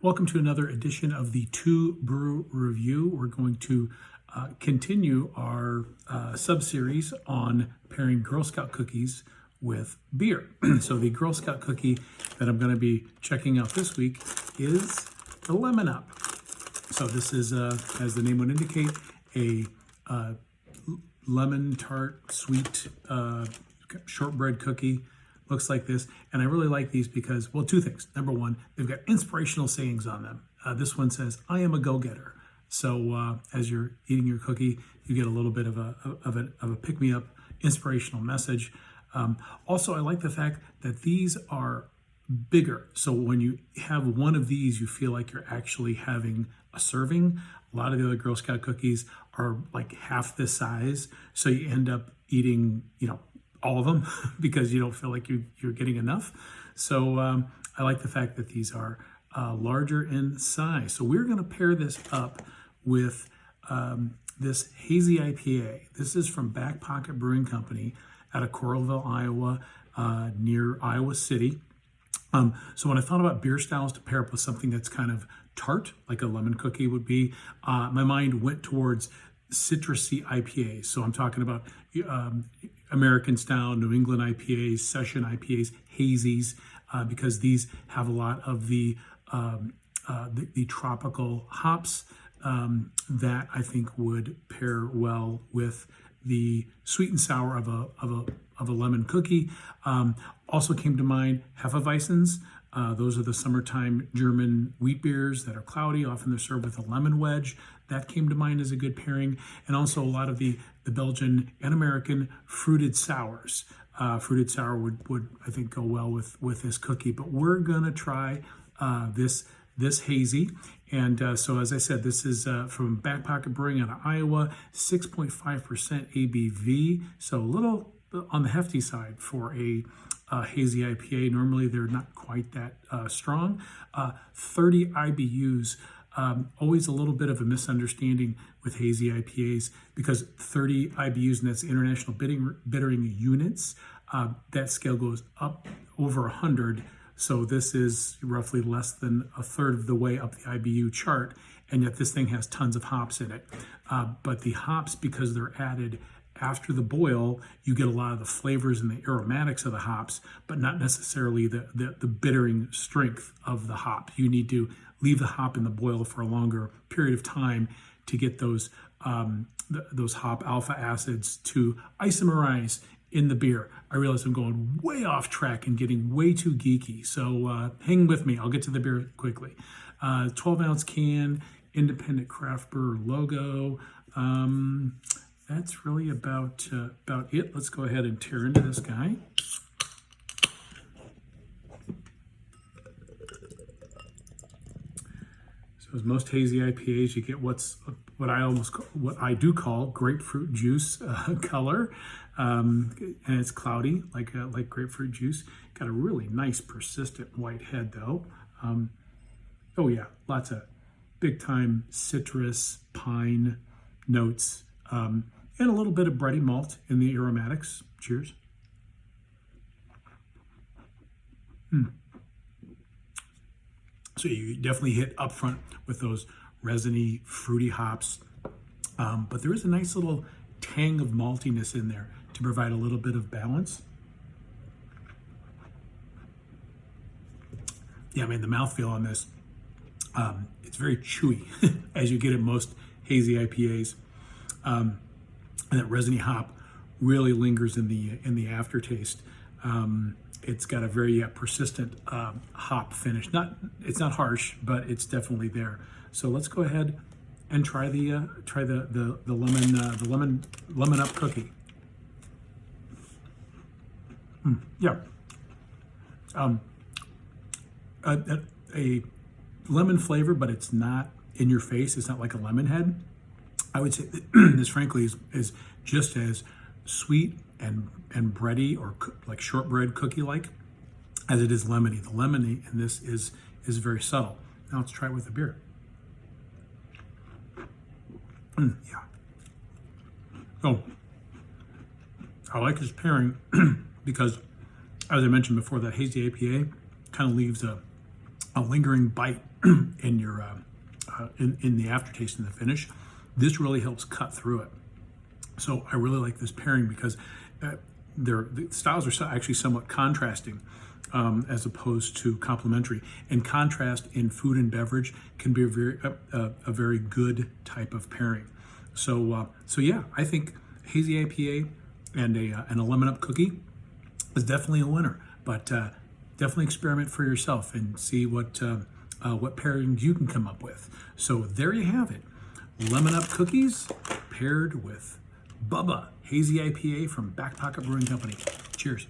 Welcome to another edition of the TUE Brew Review. We're going to continue our sub-series on pairing Girl Scout cookies with beer. So the Girl Scout cookie that I'm going to be checking out this week is the Lemon Up. So this is, as the name would indicate, a lemon tart sweet shortbread cookie. Looks like this, and I really like these because, well, two things. Number one, they've got inspirational sayings on them. This one says, "I am a go-getter." So as you're eating your cookie, you get a little bit of a pick-me-up, inspirational message. Also, I like the fact that these are bigger. So when you have one of these, you feel like you're actually having a serving. A lot of the other Girl Scout cookies are like half this size, so you end up eating, all of them because you don't feel like you're getting enough. So I like the fact that these are larger in size. So we're going to pair this up with this Hazy IPA. This is from Backpocket Brewing Company out of Coralville, Iowa, near Iowa City. So when I thought about beer styles to pair up with something that's kind of tart, like a lemon cookie would be, my mind went towards citrusy IPAs. So I'm talking about American style, New England IPAs, session IPAs, hazies, because these have a lot of the tropical hops that I think would pair well with the sweet and sour of a lemon cookie. Also came to mind Hefeweizens. Those are the summertime German wheat beers that are cloudy. Often they're served with a lemon wedge. That came to mind as a good pairing. And also a lot of the Belgian and American fruited sours. Fruited sour would I think go well with this cookie. But we're gonna try this hazy. And so as I said, this is from Backpocket Brewing out of Iowa, 6.5% ABV. So a little on the hefty side for a hazy IPA. Normally they're not quite that strong. 30 IBUs. Always a little bit of a misunderstanding with hazy IPAs because 30 IBUs, and that's international bittering units. That scale goes up over 100. So this is roughly less than a third of the way up the IBU chart, and yet this thing has tons of hops in it. But the hops, because they're added after the boil, you get a lot of the flavors and the aromatics of the hops, but not necessarily the bittering strength of the hop. You need to leave the hop in the boil for a longer period of time to get those hop alpha acids to isomerize in the beer. I realize I'm going way off track and getting way too geeky, so hang with me. I'll get to the beer quickly. 12-ounce can, independent craft brewer logo. That's really about it. Let's go ahead and tear into this guy. So as most hazy IPAs, you get what I do call grapefruit juice color, and it's cloudy like grapefruit juice. Got a really nice persistent white head though. Oh yeah, lots of big time citrus, pine notes. And a little bit of bready malt in the aromatics. Cheers. So you definitely hit up front with those resiny, fruity hops. But there is a nice little tang of maltiness in there to provide a little bit of balance. Yeah, I mean, the mouthfeel on this, it's very chewy, as you get in most hazy IPAs. And that resiny hop really lingers in the aftertaste. It's got a very persistent hop finish. It's not harsh, but it's definitely there. So let's go ahead and try the lemon up cookie. Yeah, a lemon flavor, but it's not in your face. It's not like a lemon head. I would say that this, frankly, is just as sweet and bready or like shortbread cookie-like as it is lemony. The lemony in this is very subtle. Now let's try it with the beer. Yeah. Oh, I like this pairing because, as I mentioned before, that hazy IPA kind of leaves a lingering bite in your in the aftertaste and the finish. This really helps cut through it. So I really like this pairing because the styles are actually somewhat contrasting as opposed to complementary. And contrast in food and beverage can be a very good type of pairing. So yeah, I think Hazy IPA and a lemon up cookie is definitely a winner. But definitely experiment for yourself and see what pairings you can come up with. So there you have it. Lemon up cookies paired with Bubba Hazy IPA from Backpocket Brewing Company. Cheers.